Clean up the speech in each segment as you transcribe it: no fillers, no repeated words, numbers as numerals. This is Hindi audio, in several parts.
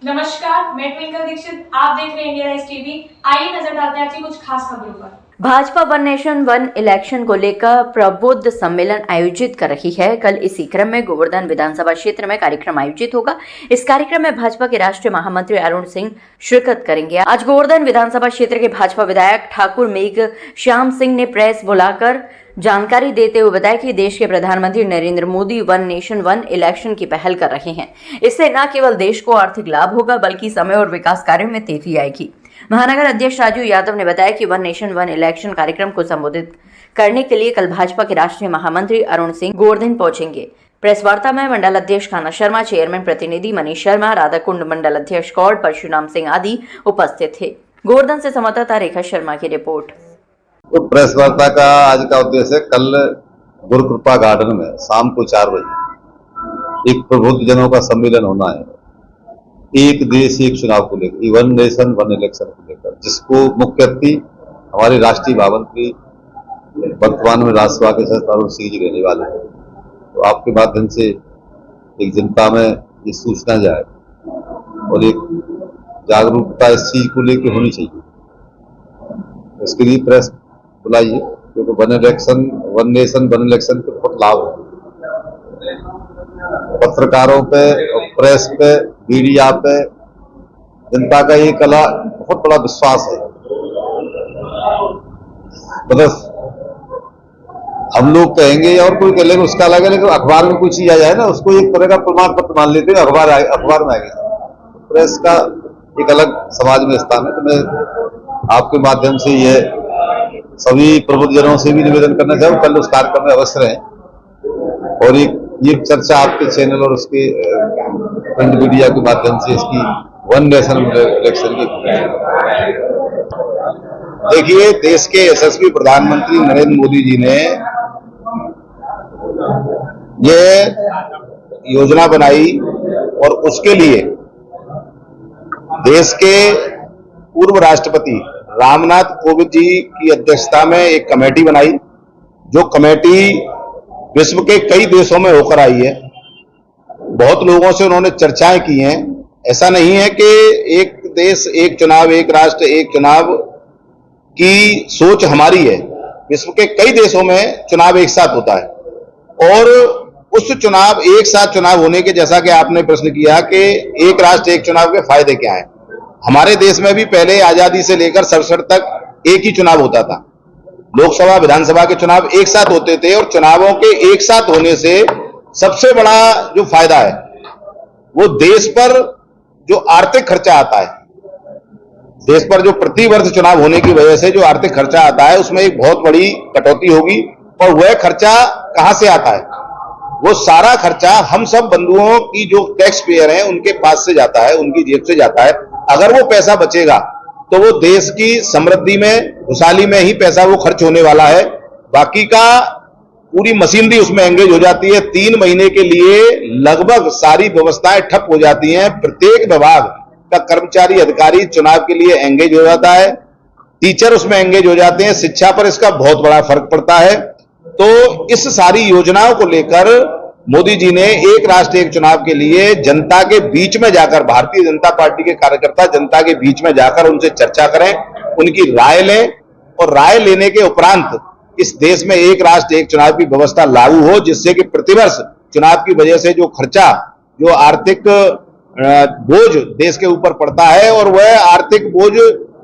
नमस्कार, मैं ट्विंकल दीक्षित। आप देख रहे हैं इंडिया राइज टीवी। आइए नजर डालते हैं आज की कुछ खास खबरों पर। Bhajpa one nation one election को लेकर प्रबुद्ध सम्मेलन आयोजित कर रही है। कल इसी क्रम में गोवर्धन विधानसभा क्षेत्र में कार्यक्रम आयोजित होगा। इस कार्यक्रम में भाजपा के राष्ट्रीय महामंत्री अरुण सिंह शिरकत करेंगे। आज गोवर्धन विधानसभा क्षेत्र के भाजपा विधायक ठाकुर मेघ श्याम सिंह ने प्रेस बुलाकर जानकारी देते हुए बताया कि देश के प्रधानमंत्री Narendra Modi one nation one election की पहल कर रहे हैं। इससे न केवल देश को आर्थिक लाभ होगा बल्कि समय और विकास कार्यों में तेजी आएगी। महानगर अध्यक्ष राजू यादव ने बताया कि वन नेशन वन इलेक्शन कार्यक्रम को संबोधित करने के लिए कल भाजपा के राष्ट्रीय महामंत्री अरुण सिंह गोवर्धन पहुंचेंगे। प्रेस वार्ता में मंडल अध्यक्ष खाना शर्मा, चेयरमैन प्रतिनिधि मनीष शर्मा, राधाकुंड मंडल अध्यक्ष कौड़, परशुराम सिंह आदि उपस्थित थे। गोवर्धन से संवाददाता रेखा शर्मा की रिपोर्ट। तो प्रेस वार्ता का आज का उद्देश्य है, कल गुरुकृपा गार्डन में शाम को 4 बजे एक प्रबुद्ध जनों का सम्मेलन होना है, एक देश एक चुनाव को लेकर, वन नेशन वन इलेक्शन को लेकर, जिसको मुख्य अतिथि हमारे राष्ट्रीय महामंत्री वर्तमान में राज्यसभा के सदस्य अरुण सिंह जी रहने वाले हैं। तो आपके माध्यम से एक जनता में ये सूचना जाए और एक जागरूकता इस चीज को लेकर होनी चाहिए। इसके लिए प्रेस बुलाइए, क्योंकि one election one nation one election के बहुत लाभ है। पत्रकारों पे और प्रेस पे, मीडिया पे जनता का ये कला बहुत बड़ा विश्वास है। मतलब हम लोग कहेंगे और कोई कह लेगा उसका अलग है, लेकिन अखबार में कोई चीज आ जाए ना, उसको एक तरह का प्रमाण पत्र मान लेते हैं, अखबार में आ गया। प्रेस का एक अलग समाज में स्थान है। तो मैं आपके माध्यम से यह सभी प्रबुद्ध जनों से भी निवेदन करना चाहूँ, कल उस कार्यक्रम में अवश्य रहें और ये चर्चा आपके चैनल और उसके प्रिंट मीडिया के माध्यम से इसकी वन नेशन इलेक्शन की। देखिए, देश के यशस्वी प्रधानमंत्री नरेंद्र मोदी जी ने ये योजना बनाई और उसके लिए देश के पूर्व राष्ट्रपति रामनाथ कोविंद जी की अध्यक्षता में एक कमेटी बनाई, जो कमेटी विश्व के कई देशों में होकर आई है। बहुत लोगों से उन्होंने चर्चाएं की हैं। ऐसा नहीं है कि एक देश एक चुनाव, एक राष्ट्र एक चुनाव की सोच हमारी है। विश्व के कई देशों में चुनाव एक साथ होता है और उस चुनाव एक साथ चुनाव होने के, जैसा कि आपने प्रश्न किया कि एक राष्ट्र एक चुनाव के फायदे क्या है। हमारे देश में भी पहले आजादी से लेकर 67 तक एक ही चुनाव होता था। लोकसभा विधानसभा के चुनाव एक साथ होते थे और चुनावों के एक साथ होने से सबसे बड़ा जो फायदा है वो देश पर जो आर्थिक खर्चा आता है, देश पर जो प्रति वर्ष चुनाव होने की वजह से जो आर्थिक खर्चा आता है उसमें एक बहुत बड़ी कटौती होगी। और वह खर्चा कहां से आता है? वो सारा खर्चा हम सब बंधुओं की जो टैक्स पेयर हैं उनके पास से जाता है, उनकी जेब से जाता है। अगर वो पैसा बचेगा तो वो देश की समृद्धि में, खुशहाली में ही पैसा वो खर्च होने वाला है। बाकी का पूरी मशीनरी उसमें एंगेज हो जाती है। 3 महीने के लिए लगभग सारी व्यवस्थाएं ठप हो जाती हैं। प्रत्येक विभाग का कर्मचारी अधिकारी चुनाव के लिए एंगेज हो जाता है, टीचर उसमें एंगेज हो जाते हैं। शिक्षा पर इसका बहुत बड़ा फर्क पड़ता है। तो इस सारी योजनाओं को लेकर मोदी जी ने एक राष्ट्र एक चुनाव के लिए जनता के बीच में जाकर, भारतीय जनता पार्टी के कार्यकर्ता जनता के बीच में जाकर उनसे चर्चा करें, उनकी राय लें और राय लेने के उपरांत इस देश में एक राष्ट्र एक चुनाव की व्यवस्था लागू हो, जिससे कि प्रतिवर्ष चुनाव की वजह से जो खर्चा, जो आर्थिक बोझ देश के ऊपर पड़ता है और वह आर्थिक बोझ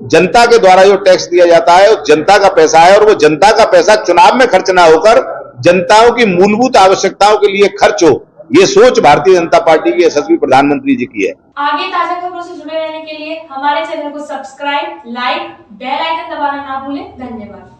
जनता के द्वारा जो टैक्स दिया जाता है वो जनता का पैसा है और वो जनता का पैसा चुनाव में खर्च ना होकर जनताओं की मूलभूत आवश्यकताओं के लिए खर्च हो। ये सोच भारतीय जनता पार्टी के यशस्वी प्रधानमंत्री जी की है। आगे ताजा खबरों से जुड़े रहने के लिए हमारे चैनल को सब्सक्राइब, लाइक, बेल आइकन दबाना ना भूलें। धन्यवाद।